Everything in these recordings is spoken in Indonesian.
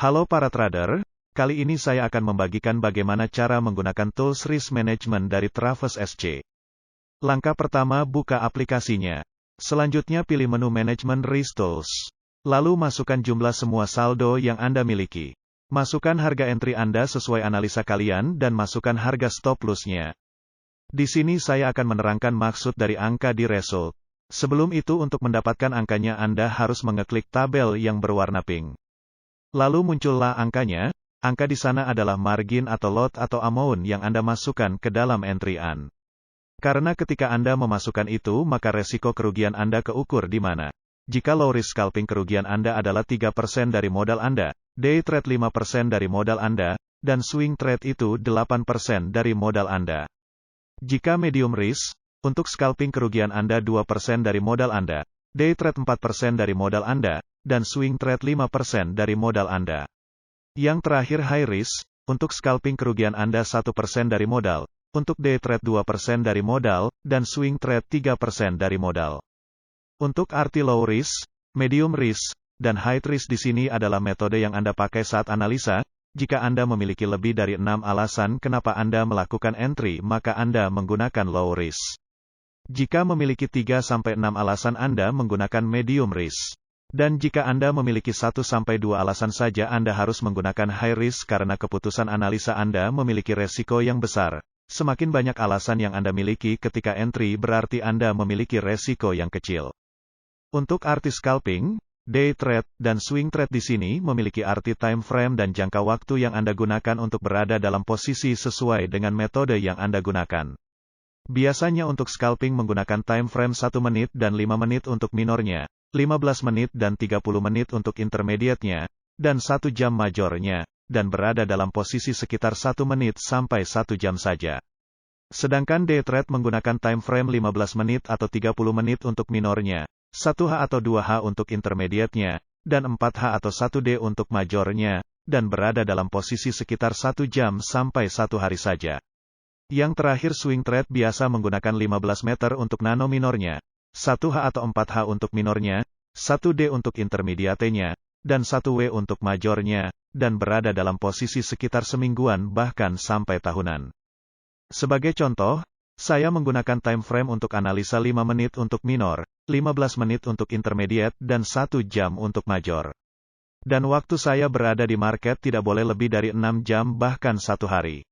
Halo para trader, kali ini saya akan membagikan bagaimana cara menggunakan tools risk management dari Traves SC. Langkah pertama, buka aplikasinya. Selanjutnya pilih menu Management Risk Tools. Lalu masukkan jumlah semua saldo yang Anda miliki. Masukkan harga entry Anda sesuai analisa kalian dan masukkan harga stop loss-nya. Di sini saya akan menerangkan maksud dari angka di result. Sebelum itu, untuk mendapatkan angkanya Anda harus mengeklik tabel yang berwarna pink. Lalu muncullah angkanya. Angka di sana adalah margin atau lot atau amount yang Anda masukkan ke dalam entry-an. Karena ketika Anda memasukkan itu, maka resiko kerugian Anda keukur di mana. Jika low risk scalping, kerugian Anda adalah 3% dari modal Anda, day trade 5% dari modal Anda, dan swing trade itu 8% dari modal Anda. Jika medium risk, untuk scalping kerugian Anda 2% dari modal Anda, day trade 4% dari modal Anda, dan swing trade 5% dari modal Anda. Yang terakhir high risk, untuk scalping kerugian Anda 1% dari modal, untuk day trade 2% dari modal, dan swing trade 3% dari modal. Untuk arti low risk, medium risk, dan high risk di sini adalah metode yang Anda pakai saat analisa. Jika Anda memiliki lebih dari 6 alasan kenapa Anda melakukan entry, maka Anda menggunakan low risk. Jika memiliki 3-6 alasan, Anda menggunakan medium risk. Dan jika Anda memiliki 1-2 alasan saja, Anda harus menggunakan high risk karena keputusan analisa Anda memiliki resiko yang besar. Semakin banyak alasan yang Anda miliki ketika entry, berarti Anda memiliki resiko yang kecil. Untuk arti scalping, day trade, dan swing trade di sini memiliki arti time frame dan jangka waktu yang Anda gunakan untuk berada dalam posisi sesuai dengan metode yang Anda gunakan. Biasanya untuk scalping menggunakan time frame 1 menit dan 5 menit untuk minornya, 15 menit dan 30 menit untuk intermediate-nya, dan 1 jam majornya, dan berada dalam posisi sekitar 1 menit sampai 1 jam saja. Sedangkan day trade menggunakan time frame 15 menit atau 30 menit untuk minornya, 1H atau 2H untuk intermediate-nya, dan 4H atau 1D untuk majornya, dan berada dalam posisi sekitar 1 jam sampai 1 hari saja. Yang terakhir swing trade biasa menggunakan 15 meter untuk nano minornya, 1H atau 4H untuk minornya, 1D untuk intermediate-nya, dan 1W untuk majornya, dan berada dalam posisi sekitar semingguan bahkan sampai tahunan. Sebagai contoh, saya menggunakan time frame untuk analisa 5 menit untuk minor, 15 menit untuk intermediate, dan 1 jam untuk major. Dan waktu saya berada di market tidak boleh lebih dari 6 jam bahkan 1 hari.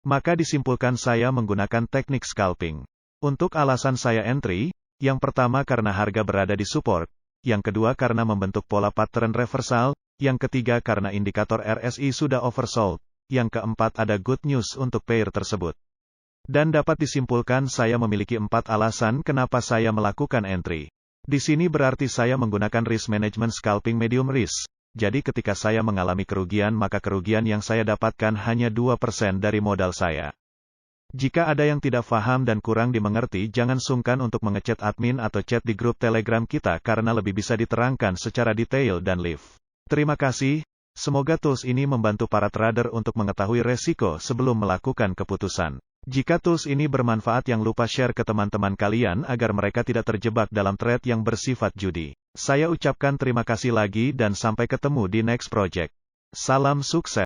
Maka disimpulkan saya menggunakan teknik scalping. Untuk alasan saya entry, yang pertama karena harga berada di support, yang kedua karena membentuk pola pattern reversal, yang ketiga karena indikator RSI sudah oversold, yang keempat ada good news untuk pair tersebut. Dan dapat disimpulkan saya memiliki 4 alasan kenapa saya melakukan entry. Di sini berarti saya menggunakan risk management scalping medium risk. Jadi ketika saya mengalami kerugian, maka kerugian yang saya dapatkan hanya 2% dari modal saya. Jika ada yang tidak paham dan kurang dimengerti, jangan sungkan untuk mengechat admin atau chat di grup Telegram kita karena lebih bisa diterangkan secara detail dan live. Terima kasih, semoga tools ini membantu para trader untuk mengetahui resiko sebelum melakukan keputusan. Jika tools ini bermanfaat, jangan lupa share ke teman-teman kalian agar mereka tidak terjebak dalam trade yang bersifat judi. Saya ucapkan terima kasih lagi dan sampai ketemu di next project. Salam sukses.